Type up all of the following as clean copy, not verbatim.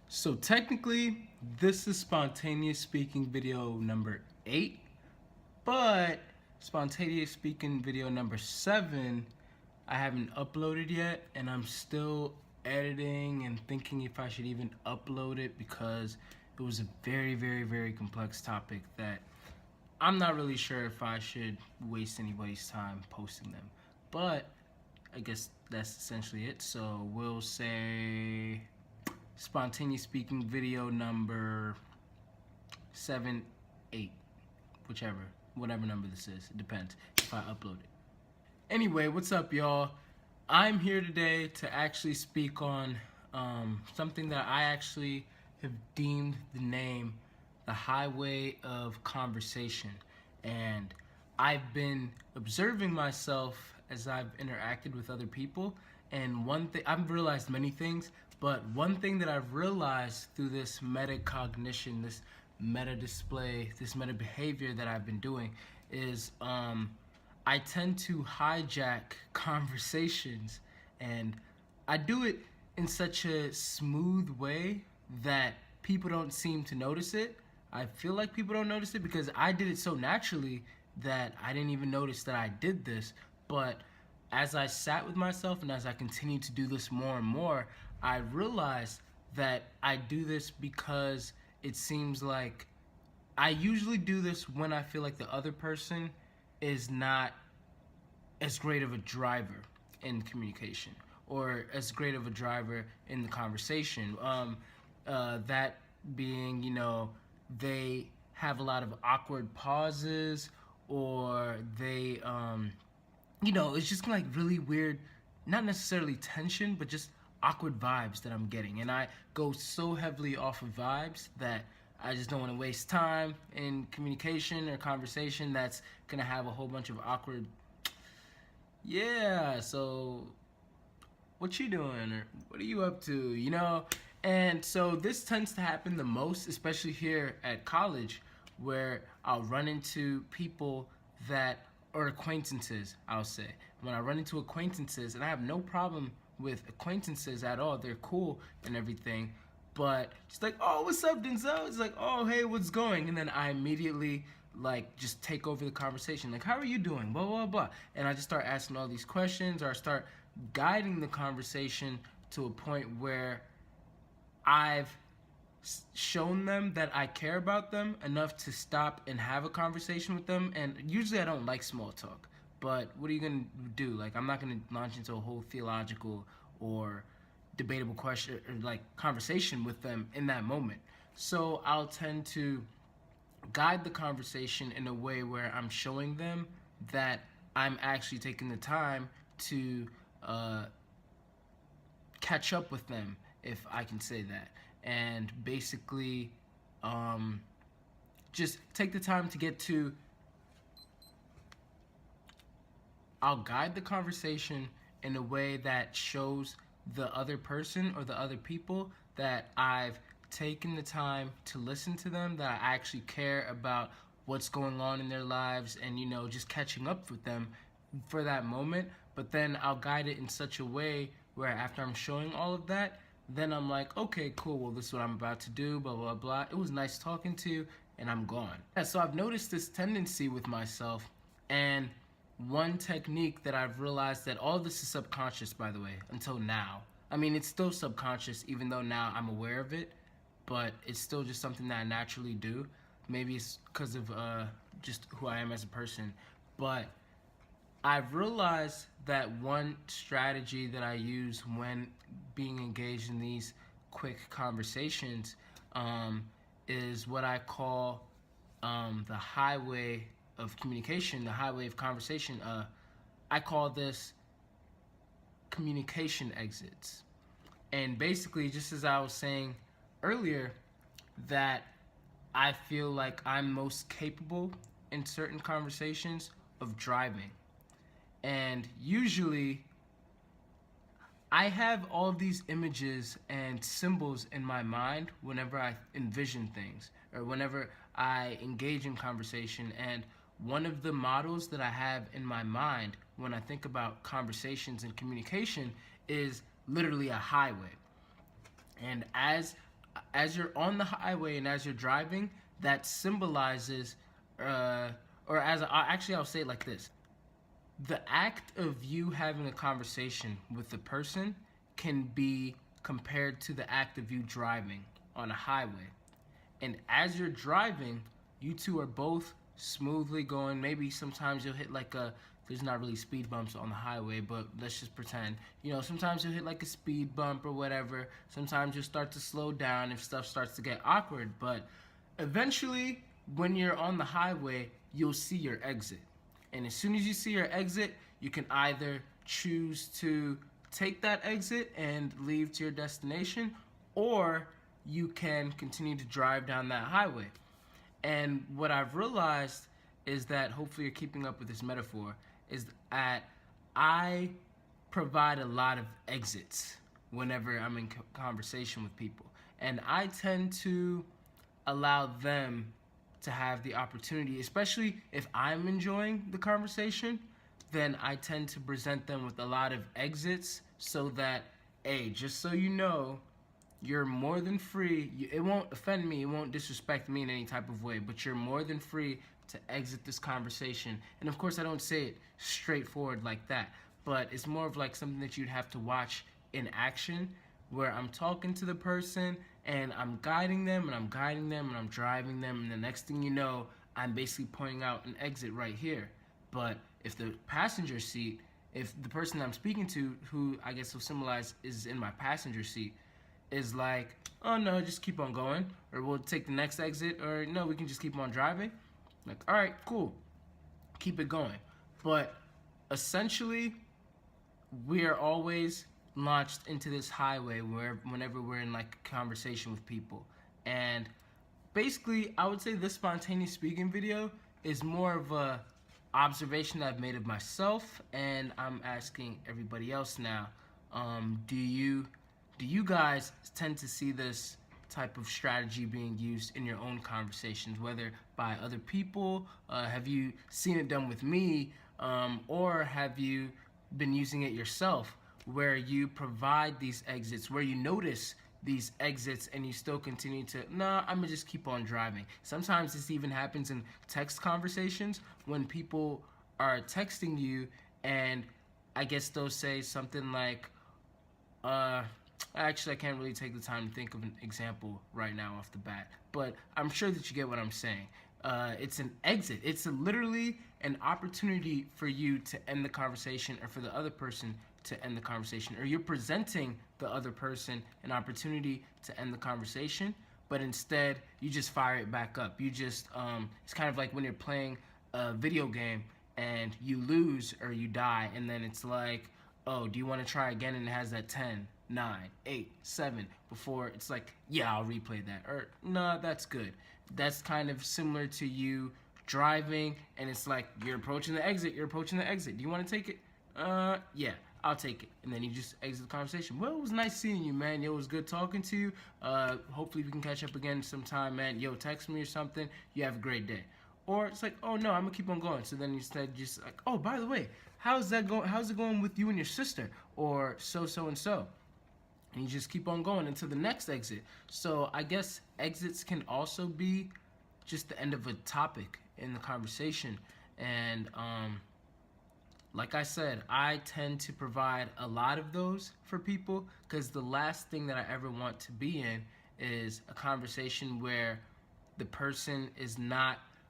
So technically, this is spontaneous speaking video number 8, but spontaneous speaking video number 7, I haven't uploaded yet, and I'm still editing and thinking if I should even upload it because it was a very complex topic that I'm not really sure if I should waste anybody's time posting them. But I guess that's essentially it. So we'll say spontaneous speaking video number 7, 8, whatever number this is. It depends if I upload it. Anyway, what's up, y'all? I'm here today to actually speak on something that I actually have deemed the name the highway of conversation. And I've been observing myself as I've interacted with other people. And one thing, I've realized many things, but one thing that I've realized through this metacognition, this meta display, this meta behavior that I've been doing is I tend to hijack conversations, and I do it in such a smooth way that people don't seem to notice it. I feel like people don't notice it because I did it so naturally that I didn't even notice that I did this. But as I sat with myself and as I continued to do this more and more, I realized that I do this because it seems like I usually do this when I feel like the other person is not as great of a driver in communication or as great of a driver in the conversation. That being, they have a lot of awkward pauses, or they, it's just like really weird, not necessarily tension, but just awkward vibes that I'm getting. And I go so heavily off of vibes that I just don't want to waste time in communication or conversation that's gonna have a whole bunch of awkward, yeah, so what you doing, or what are you up to? And so this tends to happen the most, especially here at college, where I'll run into people that or acquaintances, I'll say. When I run into acquaintances, and I have no problem with acquaintances at all, they're cool and everything, but just like, oh, what's up, Denzel? It's like, oh, hey, what's going? And then I immediately just take over the conversation. Like, how are you doing? Blah, blah, blah. And I just start asking all these questions, or I start guiding the conversation to a point where I've shown them that I care about them enough to stop and have a conversation with them. And usually I don't like small talk, but what are you gonna do? Like, I'm not gonna launch into a whole theological or debatable question or conversation with them in that moment. So I'll tend to guide the conversation in a way where I'm showing them that I'm actually taking the time to catch up with them, if I can say that, and basically just take the time to get to. I'll guide the conversation in a way that shows the other person or the other people that I've taken the time to listen to them, that I actually care about what's going on in their lives, and just catching up with them for that moment. But then I'll guide it in such a way where after I'm showing all of that, then I'm like, okay, cool, well, this is what I'm about to do, blah, blah, blah. It was nice talking to you, and I'm gone. Yeah, so I've noticed this tendency with myself, and one technique that I've realized, that all this is subconscious, by the way, until now. I mean, it's still subconscious, even though now I'm aware of it, but it's still just something that I naturally do. Maybe it's because of just who I am as a person, but I've realized that one strategy that I use when being engaged in these quick conversations is what I call the highway of communication, the highway of conversation. I call this communication exits. And basically, just as I was saying earlier, that I feel like I'm most capable in certain conversations of driving. And usually I have all of these images and symbols in my mind whenever I envision things or whenever I engage in conversation. And one of the models that I have in my mind when I think about conversations and communication is literally a highway. And as as you're on the highway and as you're driving, that symbolizes, or as actually I'll say it like this: the act of you having a conversation with the person can be compared to the act of you driving on a highway. And as you're driving, you two are both smoothly going. Maybe sometimes you'll hit like there's not really speed bumps on the highway, but let's just pretend. Sometimes you'll hit like a speed bump or whatever. Sometimes you'll start to slow down if stuff starts to get awkward. But eventually, when you're on the highway, you'll see your exit. And as soon as you see your exit, you can either choose to take that exit and leave to your destination, or you can continue to drive down that highway. And what I've realized is that, hopefully you're keeping up with this metaphor, is that I provide a lot of exits whenever I'm in conversation with people. And I tend to allow them to have the opportunity, especially if I'm enjoying the conversation, then I tend to present them with a lot of exits so that, hey, just so you know, you're more than free. It won't offend me, it won't disrespect me in any type of way, but you're more than free to exit this conversation. And of course, I don't say it straightforward like that, but it's more of like something that you'd have to watch in action, where I'm talking to the person and I'm guiding them and I'm guiding them and I'm driving them, and the next thing you know, I'm basically pointing out an exit right here. But if the passenger seat, if the person I'm speaking to, who I guess will symbolize is in my passenger seat, is like, oh no, just keep on going, or we'll take the next exit, or no, we can just keep on driving. Like, all right, cool, keep it going. But essentially, we are always launched into this highway whenever we're in like a conversation with people. And basically, I would say this spontaneous speaking video is more of a observation that I've made of myself, and I'm asking everybody else now, do you guys tend to see this type of strategy being used in your own conversations, whether by other people? Have you seen it done with me, or have you been using it yourself, where you provide these exits, where you notice these exits and you still continue to, nah, I'm gonna just keep on driving? Sometimes this even happens in text conversations, when people are texting you and I guess they'll say something like, actually, I can't really take the time to think of an example right now off the bat, but I'm sure that you get what I'm saying. It's an exit. It's literally an opportunity for you to end the conversation, or for the other person to end the conversation, or you're presenting the other person an opportunity to end the conversation, but instead you just fire it back up. You just, it's kind of like when you're playing a video game and you lose or you die, and then it's like, oh, do you want to try again? And it has that 10, 9, 8, 7 before it's like, yeah, I'll replay that, or nah, that's good. That's kind of similar to you driving, and it's like, you're approaching the exit, do you want to take it? Yeah, I'll take it. And then you just exit the conversation. Well, it was nice seeing you, man. Yo, it was good talking to you. Hopefully we can catch up again sometime, man. Yo, text me or something. You have a great day. Or it's like, oh no, I'm gonna keep on going. So then instead just like, oh, by the way, how's it going with you and your sister? Or so and so. And you just keep on going until the next exit. So I guess exits can also be just the end of a topic in the conversation. And like I said, I tend to provide a lot of those for people, because the last thing that I ever want to be in is a conversation where the person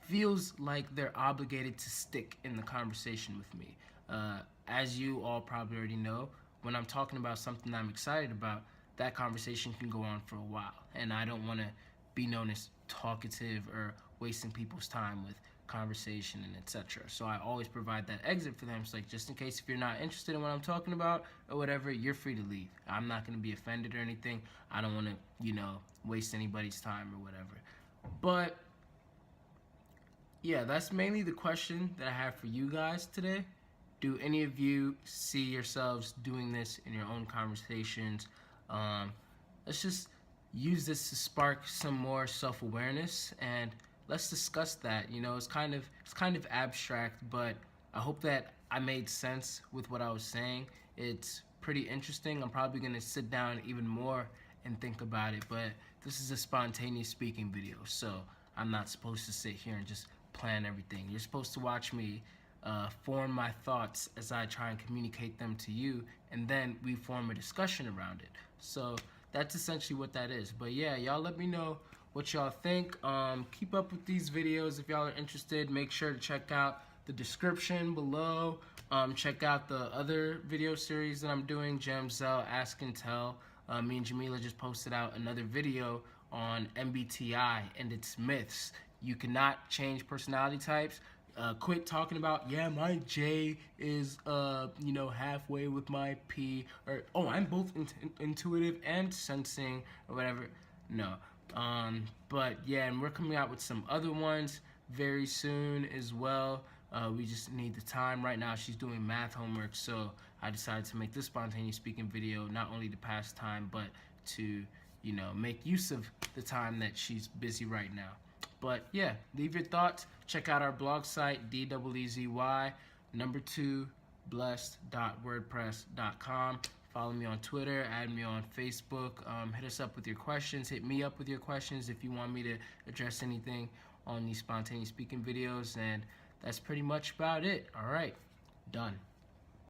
feels like they're obligated to stick in the conversation with me. As you all probably already know, when I'm talking about something I'm excited about, that conversation can go on for a while, and I don't want to be known as talkative or wasting people's time with conversation and etc. So I always provide that exit for them. It's like, just in case if you're not interested in what I'm talking about or whatever, you're free to leave. I'm not going to be offended or anything. I don't want to, waste anybody's time or whatever. But yeah, that's mainly the question that I have for you guys today. Do any of you see yourselves doing this in your own conversations? Let's just use this to spark some more self-awareness, and let's discuss that. It's kind of abstract, but I hope that I made sense with what I was saying. It's pretty interesting. I'm probably gonna sit down even more and think about it. But this is a spontaneous speaking video, so I'm not supposed to sit here and just plan everything. You're supposed to watch me form my thoughts as I try and communicate them to you, and then we form a discussion around it. So that's essentially what that is. But yeah, y'all let me know what y'all think. Keep up with these videos if y'all are interested. Make sure to check out the description below. Check out the other video series that I'm doing, JamZel Ask Tell. Me and Jamila just posted out another video on MBTI and its myths. You cannot change personality types. Quit talking about, yeah, my J is, halfway with my P, or, oh, I'm both intuitive and sensing, or whatever. No. But yeah, and we're coming out with some other ones very soon as well. We just need the time. Right now she's doing math homework, so I decided to make this spontaneous speaking video not only to pass time, but to, make use of the time that she's busy right now. But yeah, leave your thoughts. Check out our blog site, dweezy.blessed.wordpress.com. Follow me on Twitter, add me on Facebook. Hit us up with your questions. Hit me up with your questions if you want me to address anything on these spontaneous speaking videos. And that's pretty much about it. All right, done.